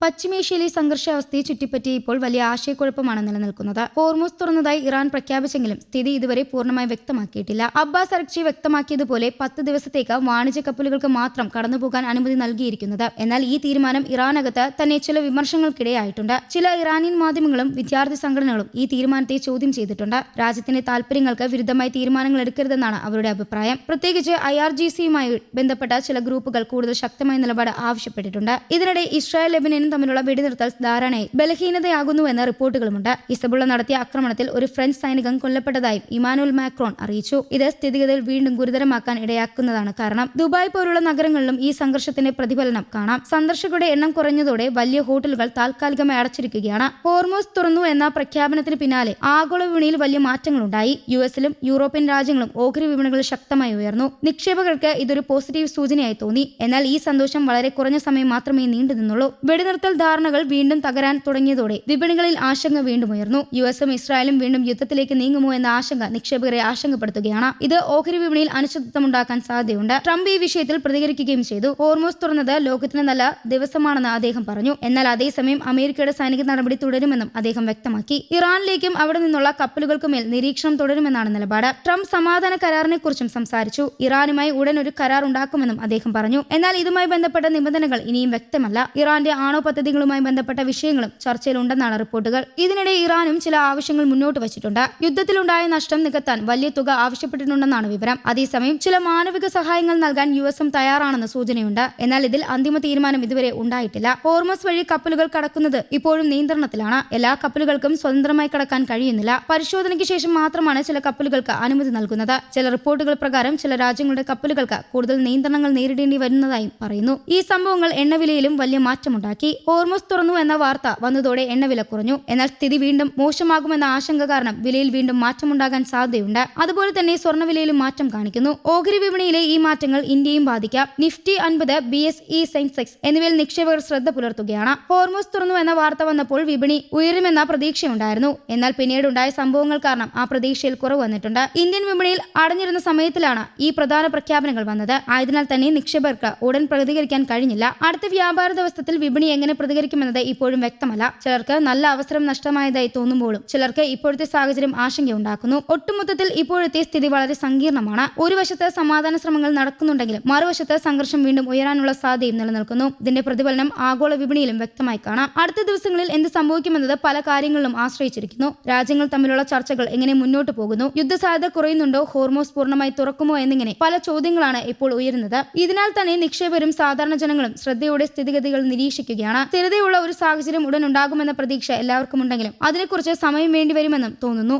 പശ്ചിമേഷ്യയിലെ സംഘർഷാവസ്ഥയെ ചുറ്റിപ്പറ്റി ഇപ്പോൾ വലിയ ആശയക്കുഴപ്പമാണ് നിലനിൽക്കുന്നത്. ഹോർമൂസ് തുറന്നതായി ഇറാൻ പ്രഖ്യാപിച്ചെങ്കിലും സ്ഥിതി ഇതുവരെ പൂർണ്ണമായി വ്യക്തമാക്കിയിട്ടില്ല. അബ്ബാസ് അരക്ചി വ്യക്തമാക്കിയതുപോലെ 10 ദിവസത്തേക്ക് വാണിജ്യ കപ്പലുകൾക്ക് മാത്രം കടന്നുപോകാൻ അനുമതി നൽകിയിരിക്കുന്നത്. എന്നാൽ ഈ തീരുമാനം ഇറാനകത്ത് തന്നെ ചില വിമർശനങ്ങൾക്കിടയായിട്ടുണ്ട്. ചില ഇറാനിയൻ മാധ്യമങ്ങളും വിദ്യാർത്ഥി സംഘടനകളും ഈ തീരുമാനത്തെ ചോദ്യം ചെയ്തിട്ടുണ്ട്. രാജ്യത്തിന്റെ താൽപര്യങ്ങൾക്ക് വിരുദ്ധമായി തീരുമാനങ്ങൾ എടുക്കരുതെന്നാണ് അവരുടെ അഭിപ്രായം. പ്രത്യേകിച്ച് IRGCയുമായി ബന്ധപ്പെട്ട ചില ഗ്രൂപ്പുകൾ കൂടുതൽ ശക്തമായ നിലപാട് ആവശ്യപ്പെട്ടിട്ടുണ്ട്. ഇതിനിടെ ഇസ്രായേൽ ലെബനനും തമ്മിലുള്ള വെടിനിർത്തൽ ധാരണയിൽ ബലഹീനതയാകുന്നുവെന്ന റിപ്പോർട്ടുകളുമുണ്ട്. ഹിസ്ബുള്ള നടത്തിയ ആക്രമണത്തിൽ ഒരു ഫ്രഞ്ച് സൈനികൻ കൊല്ലപ്പെട്ടതായും ഇമാനുവൽ മാക്രോൺ അറിയിച്ചു. ഇത് സ്ഥിതിഗതികൾ വീണ്ടും ഗുരുതരമാക്കാൻ ഇടയാക്കുന്നതാണ്. കാരണം ദുബായ് പോലുള്ള നഗരങ്ങളിലും ഈ സംഘർഷത്തിന്റെ പ്രതിഫലനം കാണാം. സന്ദർശകരുടെ എണ്ണം കുറഞ്ഞതോടെ വലിയ ഹോട്ടലുകൾ താൽക്കാലികമായി അടച്ചിരിക്കുകയാണ്. ഹോർമൂസ് തുറന്നു എന്ന പ്രഖ്യാപനത്തിന് പിന്നാലെ ആഗോള വിപണിയിൽ വലിയ മാറ്റങ്ങളുണ്ടായി. US-ലും യൂറോപ്യൻ രാജ്യങ്ങളും ഓഹരി വിപണികൾ ശക്തമായി ഉയർന്നു. നിക്ഷേപകർക്ക് ഇതൊരു പോസിറ്റീവ് സൂചനയായി തോന്നി. എന്നാൽ ഈ സന്തോഷം വളരെ കുറഞ്ഞ സമയം മാത്രമേ നീണ്ടു നിന്നുള്ളൂ. വെടിനിർത്തൽ ധാരണകൾ വീണ്ടും തകരാൻ തുടങ്ങിയതോടെ വിപണികളിൽ ആശങ്ക വീണ്ടും ഉയർന്നു. US-ഉം ഇസ്രായേലും വീണ്ടും യുദ്ധത്തിലേക്ക് നീങ്ങുമോ എന്ന ആശങ്ക നിക്ഷേപകരെ ആശങ്കപ്പെടുത്തുകയാണ്. ഇത് ഓഹരി വിപണിയിൽ അനിശ്ചിതത്വമുണ്ടാക്കാൻ സാധ്യതയുണ്ട്. ട്രംപ് ഈ വിഷയത്തിൽ പ്രതികരിക്കുകയും ചെയ്തു. ഹോർമൂസ് തുറന്നത് ലോകത്തിന് നല്ല ദിവസമാണെന്ന് അദ്ദേഹം പറഞ്ഞു. എന്നാൽ അതേസമയം അമേരിക്കയുടെ സൈനിക നടപടി തുടരുമെന്നും അദ്ദേഹം വ്യക്തമാക്കി. ഇറാനിലേക്കും അവിടെ നിന്നുള്ള കപ്പലുകൾക്കുമേൽ നിരീക്ഷണം തുടരുമെന്നാണ് നിലപാട്. ട്രംപ് സമാധാന കരാറിനെ കുറിച്ചും സംസാരിച്ചു. ഇറാനുമായി ഉടൻ ഒരു കരാർ ഉണ്ടാക്കുമെന്നും അദ്ദേഹം പറഞ്ഞു. എന്നാൽ ഇതുമായി ബന്ധപ്പെട്ട നിബന്ധനകൾ ഇനിയും വ്യക്തമല്ല. ഇറാന്റെ ആണവ പദ്ധതികളുമായി ബന്ധപ്പെട്ട വിഷയങ്ങളും ചർച്ചയിലുണ്ടെന്നാണ് റിപ്പോർട്ടുകൾ. ഇതിനിടെ ഇറാനും ചില ആവശ്യങ്ങൾ മുന്നോട്ട് വച്ചിട്ടുണ്ട്. യുദ്ധത്തിലുണ്ടായ നഷ്ടം നികത്താൻ വലിയ തുക ആവശ്യപ്പെട്ടിട്ടുണ്ടെന്നാണ് വിവരം. അതേസമയം ചില മാനവിക സഹായങ്ങൾ നൽകാൻ US-ഉം തയ്യാറാണെന്ന് സൂചനയുണ്ട്. എന്നാൽ ഇതിൽ അന്തിമ തീരുമാനം ഇതുവരെ ഉണ്ടായിട്ടില്ല. ഹോർമസ് വഴി കപ്പലുകൾ കടക്കുന്നത് ഇപ്പോഴും നിയന്ത്രണത്തിലാണ്. എല്ലാ കപ്പലുകൾക്കും സ്വതന്ത്രമായി കടക്കാൻ കഴിയുന്നില്ല. പരിശോധനയ്ക്ക് ശേഷം മാത്രമാണ് ചില കപ്പലുകൾക്ക് അനുമതി നൽകുന്നത്. ചില റിപ്പോർട്ടുകൾ പ്രകാരം ചില രാജ്യങ്ങളുടെ കപ്പലുകൾക്ക് കൂടുതൽ നിയന്ത്രണങ്ങൾ നേരിടേണ്ടി വരുന്നതായും പറയുന്നു. ഈ സംഭവങ്ങൾ എണ്ണവിലയിലും വലിയ മാറ്റമുണ്ടാക്കി. ഹോർമസ് തുറന്നു എന്ന വാർത്ത വന്നതോടെ എണ്ണവില കുറഞ്ഞു. എന്നാൽ സ്ഥിതി വീണ്ടും മോശമാകുമെന്ന ആശങ്ക കാരണം വിലയിൽ വീണ്ടും മാറ്റമുണ്ടാകാൻ സാധ്യതയുണ്ട്. അതുപോലെ തന്നെ സ്വർണ്ണവിലയിലും മാറ്റം കാണിക്കുന്നു. ഓഹരി വിപണിയിലെ ഈ മാറ്റങ്ങൾ ഇന്ത്യയും ബാധിക്കാം. നിഫ്റ്റി 50, BSE, സെൻസെക്സ് എന്നിവയിൽ നിക്ഷേപകർ ശ്രദ്ധ പുലർത്തുകയാണ്. ഹോർമൂസ് തുറന്നു എന്ന വാർത്ത വന്നപ്പോൾ വിപണി ഉയരുമെന്ന പ്രതീക്ഷയുണ്ടായിരുന്നു. എന്നാൽ പിന്നീടുണ്ടായ സംഭവങ്ങൾ കാരണം ആ പ്രതീക്ഷയിൽ കുറവ് വന്നിട്ടുണ്ട്. ഇന്ത്യൻ വിപണിയിൽ അടഞ്ഞിരുന്ന സമയത്തിലാണ് ഈ പ്രധാന പ്രഖ്യാപനങ്ങൾ വന്നത്. ആയതിനാൽ തന്നെ നിക്ഷേപകർക്ക് ഉടൻ പ്രതികരിക്കാൻ കഴിഞ്ഞില്ല. അടുത്ത വ്യാപാര ദിവസത്തിൽ വിപണി എങ്ങനെ പ്രതികരിക്കുമെന്നത് ഇപ്പോഴും വ്യക്തമല്ല. ചിലർക്ക് നല്ല അവസരം നഷ്ടമായതായി തോന്നുമ്പോഴും ചിലർക്ക് ഇപ്പോഴത്തെ സാഹചര്യം ആശങ്കയുണ്ടാക്കുന്നു. ഒട്ടുമൊത്തത്തിൽ ഇപ്പോഴത്തെ സ്ഥിതി വളരെ സങ്കീർണമാണ്. ഒരു വശത്ത് സമാധാന ശ്രമങ്ങൾ നടക്കുന്നുണ്ടെങ്കിലും മറുവശത്ത് സംഘർഷം വീണ്ടും ഉയരാനുള്ള സാധ്യതയും നിലനിൽക്കുന്നു. ഇതിന്റെ പ്രതിഫലനം ആഗോള വിപണിയിലും വ്യക്തമായി കാണാം. അടുത്ത ദിവസങ്ങളിൽ എന്ത് സംഭവിക്കുമെന്നത് പല കാര്യങ്ങളിലും ആശ്രയിച്ചിരിക്കുന്നു. രാജ്യങ്ങൾ തമ്മിലുള്ള ചർച്ചകൾ എങ്ങനെ മുന്നോട്ട് പോകുന്നു, യുദ്ധസാധ്യത കുറയുന്നുണ്ടോ, ഹോർമൂസ് പൂർണ്ണമായി തുറക്കുമോ എന്നിങ്ങനെ പല ചോദ്യങ്ങളാണ് ഇപ്പോൾ ഉയരുന്നത്. ഇതിനാൽ തന്നെ നിക്ഷേപകരും സാധാരണ ജനങ്ങളും ശ്രദ്ധയോടെ സ്ഥിതിഗതികൾ നിരീക്ഷിക്കുകയാണ്. സ്ഥിരതയുള്ള ഒരു സാഹചര്യം ഉടൻ ഉണ്ടാകുമെന്ന പ്രതീക്ഷ എല്ലാവർക്കും ഉണ്ടെങ്കിലും അതിനെക്കുറിച്ച് സമയം വേണ്ടിവരുമെന്നും തോന്നുന്നു.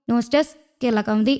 News desk Kerala Kaumudi.